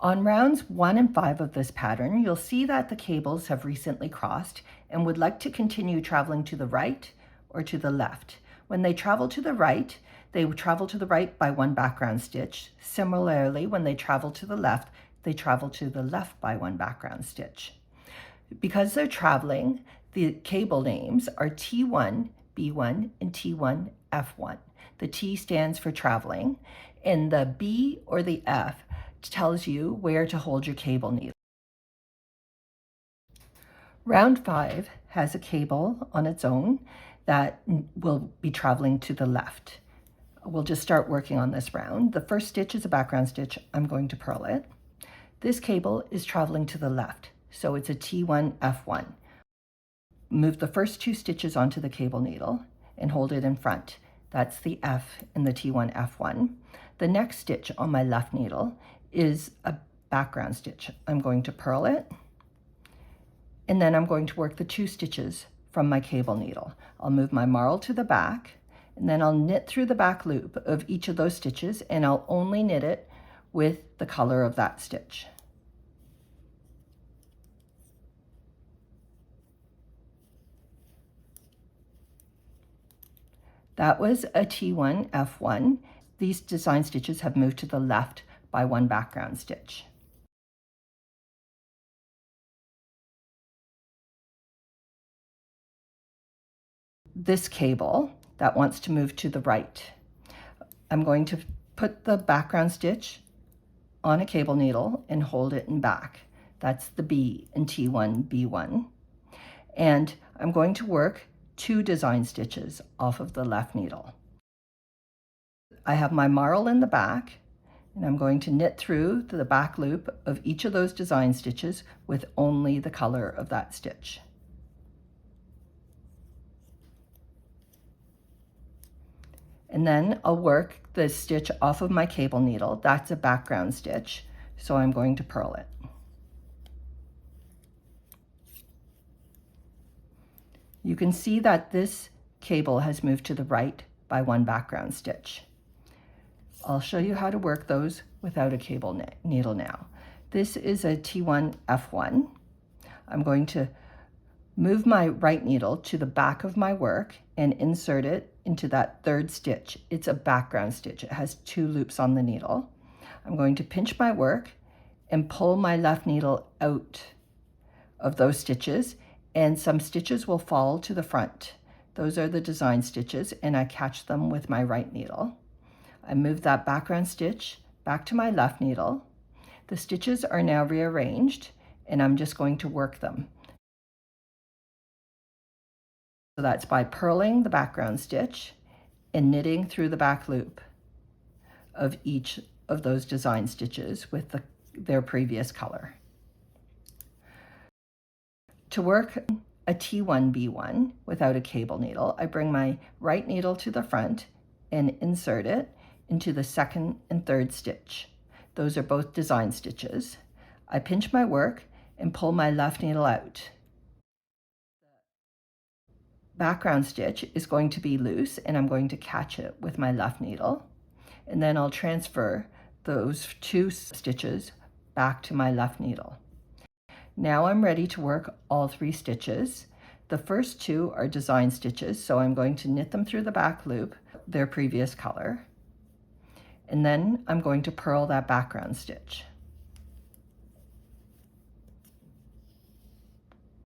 On rounds 1 and 5 of this pattern, you'll see that the cables have recently crossed and would like to continue traveling to the right or to the left. When they travel to the right, they travel to the right by one background stitch. Similarly, when they travel to the left, they travel to the left by one background stitch. Because they're traveling, the cable names are T1, B1, and T1, F1. The T stands for traveling, and the B or the F tells you where to hold your cable needle. Round 5 has a cable on its own that will be traveling to the left. We'll just start working on this round. The first stitch is a background stitch. I'm going to purl it. This cable is traveling to the left, so it's a T1, F1. Move the first 2 stitches onto the cable needle and hold it in front. That's the F in the T1, F1. The next stitch on my left needle is a background stitch. I'm going to purl it, and then I'm going to work the 2 stitches from my cable needle. I'll move my marl to the back, and then I'll knit through the back loop of each of those stitches, and I'll only knit it with the color of that stitch. That was a T1, F1. These design stitches have moved to the left by one background stitch. This cable that wants to move to the right, I'm going to put the background stitch on a cable needle and hold it in back. That's the B in T1, B1. And I'm going to work 2 design stitches off of the left needle. I have my marl in the back, and I'm going to knit through the back loop of each of those design stitches with only the color of that stitch. And then I'll work the stitch off of my cable needle. That's a background stitch, so I'm going to purl it. You can see that this cable has moved to the right by one background stitch. I'll show you how to work those without a cable needle now. This is a T1, F1. I'm going to move my right needle to the back of my work and insert it into that 3rd stitch. It's a background stitch. It has 2 loops on the needle. I'm going to pinch my work and pull my left needle out of those stitches, and some stitches will fall to the front. Those are the design stitches, and I catch them with my right needle. I move that background stitch back to my left needle. The stitches are now rearranged, and I'm just going to work them. So that's by purling the background stitch and knitting through the back loop of each of those design stitches with their previous color. To work a T1, B1 without a cable needle, I bring my right needle to the front and insert it into the 2nd and 3rd stitch. Those are both design stitches. I pinch my work and pull my left needle out. Background stitch is going to be loose, and I'm going to catch it with my left needle, and then I'll transfer those 2 stitches back to my left needle. Now I'm ready to work all 3 stitches. The first 2 are design stitches, so I'm going to knit them through the back loop, their previous color, and then I'm going to purl that background stitch.